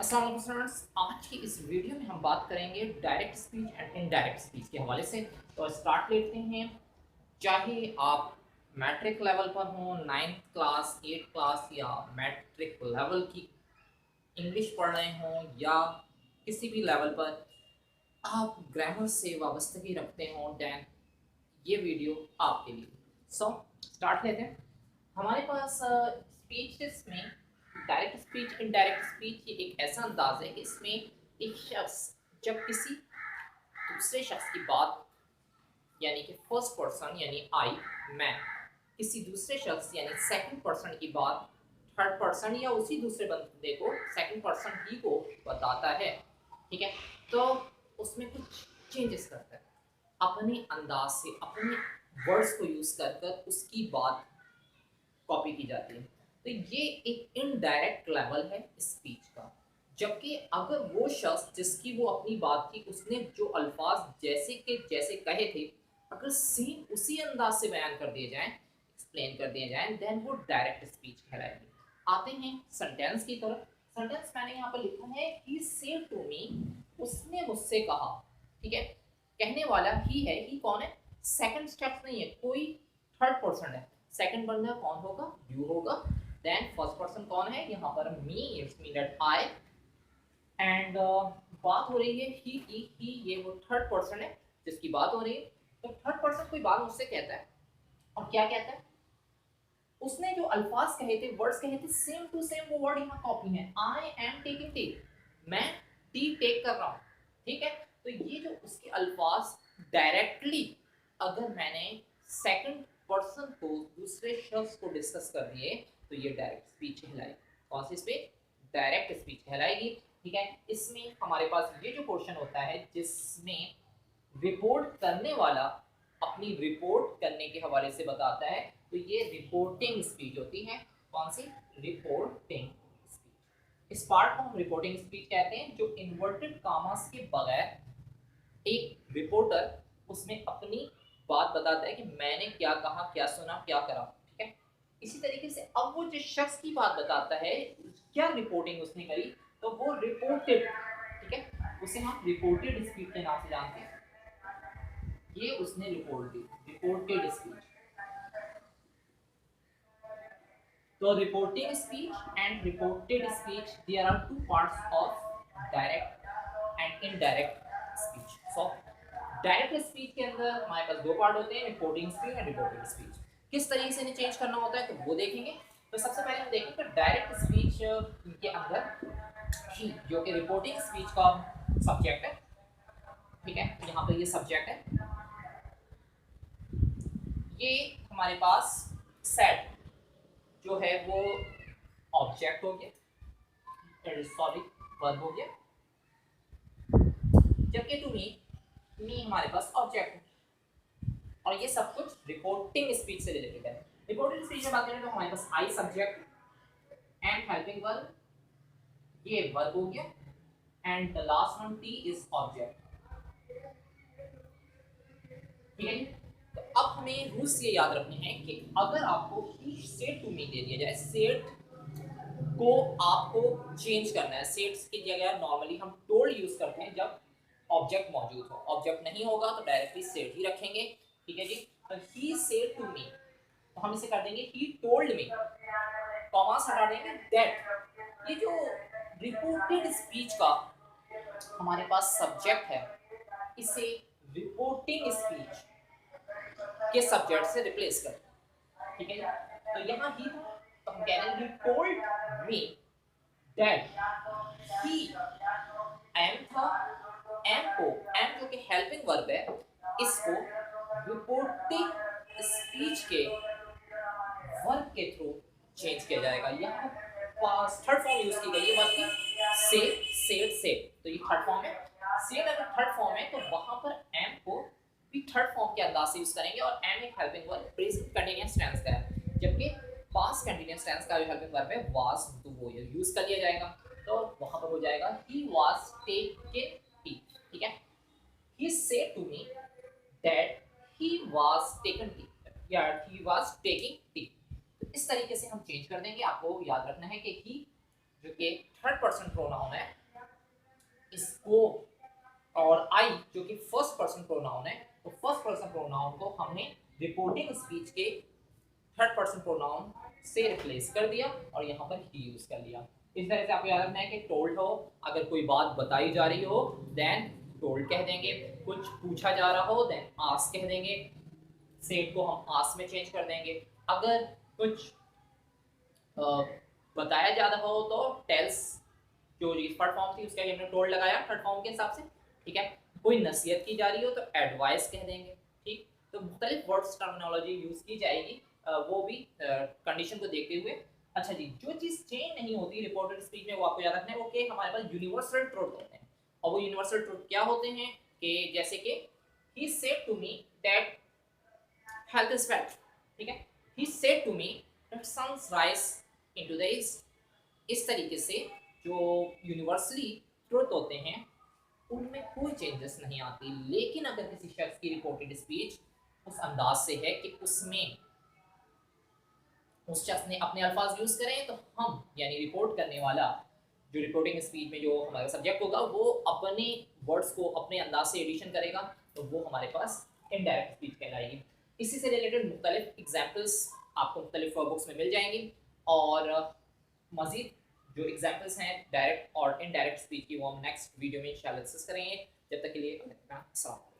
अस्सलाम वालेकुम स्टूडेंट्स, आज की इस वीडियो में हम बात करेंगे direct speech and indirect speech के हवाले से। तो स्टार्ट लेते हैं। चाहे आप मैट्रिक लेवल पर हों, 9th क्लास 8th क्लास या मैट्रिक लेवल की इंग्लिश पढ़ रहे हों या किसी भी लेवल पर आप ग्रामर से वाबस्तगी रखते हों, दैन ये वीडियो आपके लिए। सो स्टार्ट लेते हैं। हमारे पास स्पीचेस में डायरेक्ट स्पीच इनडायरेक्ट स्पीच ये एक ऐसा अंदाज है कि इसमें एक शख्स जब किसी दूसरे शख्स की बात यानी कि फर्स्ट पर्सन यानी आई, मैं, किसी दूसरे शख्स यानी सेकंड पर्सन की बात थर्ड पर्सन या उसी दूसरे बंदे को सेकंड पर्सन ही को बताता है, ठीक है, तो उसमें कुछ चेंजेस करता है अपने अंदाज से, अपने वर्ड्स को यूज़ कर कर उसकी बात कॉपी की जाती है। तो ये एक इनडायरेक्ट लेवल है स्पीच का। जबकि अगर वो शख्स जिसकी वो अपनी बात थी उसने जो अल्फाज जैसे के जैसे कहे थे अगर सेम उसी अंदाज से बयान कर दिए जाएं, एक्सप्लेन कर दिए जाएं, देन वो डायरेक्ट स्पीच कहलाएगी। आते हैं सेंटेंस की तरफ। सेंटेंस मैंने यहाँ पर लिखा है ही सेड टू मी, उसने मुझसे कहा, ठीक है। कहने वाला ही है, ही कौन है? सेकंड स्टेप नहीं है, कोई थर्ड पर्सन है। सेकंड बंदा कौन होगा? यू होगा। देन फर्स्ट पर्सन कौन है? यहाँ पर me, it's me that I. And बात हो रही है ही ये वो थर्ड पर्सन है जिसकी बात हो रही है। तो थर्ड पर्सन कोई बात मुझसे कहता है और क्या कहता है? उसने जो अल्फाज कहे थे, वर्ड्स कहे थे, सेम टू सेम वो वर्ड यहाँ कॉपी है। आई एम टेकिंग टी, मैं टी टेक कर रहा हूँ, ठीक है। तो ये जो उसके अल्फाज डायरेक्टली अगर मैंने सेकंड पर्सन को दूसरे शख्स को डिस्कस कर दिए तो ये डायरेक्ट स्पीच कहलाएगी। कौन सी स्पीच? डायरेक्ट स्पीच कहलाएगी, ठीक है। इसमें हमारे पास ये जो क्वेश्चन होता है जिसमें रिपोर्ट करने वाला अपनी रिपोर्ट करने के हवाले से बताता है, तो ये रिपोर्टिंग स्पीच होती है। कौन सी? Reporting speech. इस पार्ट को हम रिपोर्टिंग स्पीच कहते हैं जो इन्वर्टेड कामास के बगैर एक रिपोर्टर उसमें अपनी बात बताता है कि मैंने क्या कहा, क्या सुना, क्या करा, ठीक है। इसी तरीके से अब वो जिस शख्स की बात बताता है क्या रिपोर्टिंग उसने करी, तो वो रिपोर्टेड, ठीक है, उसे हम रिपोर्टेड स्पीच के नाम से जानते हैं। ये उसने रिपोर्ट दी, रिपोर्टेड स्पीच। तो reporting speech and reported speech, there are two parts of direct and indirect speech. So direct speech के अंदर हमारे पास दो पार्ट होते हैं, reporting speech and reported speech. किस तरीके से इन्हें चेंज करना होता है तो वो देखेंगे। तो सबसे पहले हम देखेंगे डायरेक्ट स्पीच के अंदर ही जो कि रिपोर्टिंग स्पीच का सब्जेक्ट है, ठीक है। तो यहाँ पे ये सब्जेक्ट है, ये हमारे पास सेट जो है वो ऑब्जेक्ट हो गया, सॉरी वर्ब हो गया। जबकि टू मी हमारे पास ऑब्जेक्ट है और ये सब कुछ रिपोर्टिंग स्पीच से रिलेटेड है। रिपोर्टिंग स्पीच में बात करें तो हमारे पास I subject and helping verb, ये वर्ब हो गया, and the last one T is object, ठीक है। तो अब हमें रूल्स ये याद रखने हैं कि अगर आपको ही सेड टू मी दे दिया जाए, सेड को आपको चेंज करना है। सेड्स की जगह नॉर्मली हम टोल्ड यूज करते हैं जब ऑब्जेक्ट मौजूद हो। ऑब्जेक्ट नहीं होगा तो डायरेक्टली सेड ही रखेंगे, ठीक है जी। तो ही सेड टू मी, तो हम इसे कर देंगे ही टोल्ड मी, कॉमास हटा देंगे दैट। ये जो रिपोर्टेड स्पीच का हमारे पास सब्जेक्ट है, इसे रिपोर्टिंग स्पीच के सब्जेक्ट से रिप्लेस कर, ठीक है। तो यहाँ ही था, तो हम कह रहे हैं he told me that he, am था, एम को, एम जो कि हेल्पिंग वर्ब है, इसको रिपोर्टिंग स्पीच के वर्ब के थ्रू चेंज किया जाएगा। यहाँ पास थर्ड फॉर्म यूज की गई है वर्ब की, से, सेड, सेड, तो ये थर्ड फॉर्म है। सेड अगर थर्ड फॉर्म है तो वहां पर एम को भी थर्ड फॉर्म के अंदाज से यूज करेंगे और एम एक helping verb present continuous tense का है, जबकि पास्ट कंटीन्यूअस टेंस का जो हेल्पिंग वर्ब है वाज, तो वो यूज कर लिया जाएगा। तो वहां पर हो जाएगा ही वाज टेकिंग टी, ठीक है। he said to me that he was taken tea, या he was taking tea। तो इस तरीके से हम चेंज कर देंगे। आपको याद रखना है कि he जो कि थर्ड पर्सन प्रोनाउन है, इसको, और आई जो कि फर्स्ट पर्सन प्रोनाउन है, तो फर्स्ट पर्सन प्रोनाउन को हमने रिपोर्टिंग स्पीच के थर्ड पर्सन प्रोनाउन से रिप्लेस कर दिया और यहाँ पर ही यूज कर लिया। इस तरह से आपको याद रखना है कि टोल्ड हो, अगर कोई बात बताई जा रही हो देन टोल्ड कह देंगे, कुछ पूछा जा रहा हो देन आस्क कह देंगे, सेड को हम आस्क में चेंज कर देंगे, अगर कुछ बताया जा रहा हो तो टेल्स, जो थर्ड फॉर्म थी उसका हमने टोल्ड लगाया थर्ड फॉर्म के हिसाब से, ठीक है। कोई नसीहत की जा रही हो तो एडवाइस कह देंगे, ठीक। तो मुख्तलिफ वर्ड्स टर्मिनोलॉजी यूज की जाएगी, वो भी कंडीशन को देखते हुए। अच्छा जी, जो चीज़ चेंज नहीं होती रिपोर्टेड स्पीच में वो आपको याद रखना है, वो कि हमारे पास यूनिवर्सल ट्रुथ होते हैं। और वो यूनिवर्सल ट्रुथ क्या होते हैं कि जैसे कि he said to me that health is wealth, ठीक है। He said to me that suns rise into the east. इस तरीके से जो यूनिवर्सली ट्रुथ होते हैं उनमें कोई चेंजेस नहीं आती, लेकिन अगर किसी शख्स की रिपोर्टेड स्पीच उस अंदाज से है कि उसमें उस शख्स ने अपने अल्फाज यूज करें, तो हम यानी रिपोर्ट करने वाला जो रिपोर्टिंग स्पीच में जो हमारा सब्जेक्ट होगा वो अपने वर्ड्स को अपने अंदाज से एडिशन करेगा, तो वो हमारे पास इनडायरेक्ट स्पीच कहलाएगी। इसी से रिलेटेड मुख्तलिफ एग्जाम्पल्स आपको मुख्तलिफ बुक्स में मिल जाएंगी, और मज़ीद जो एग्जाम्पल्स हैं डायरेक्ट और इनडायरेक्ट स्पीच की वो हम नेक्स्ट वीडियो में इंशाल्लाह डिस्कस करेंगे। जब तक के लिए अस्सलाम।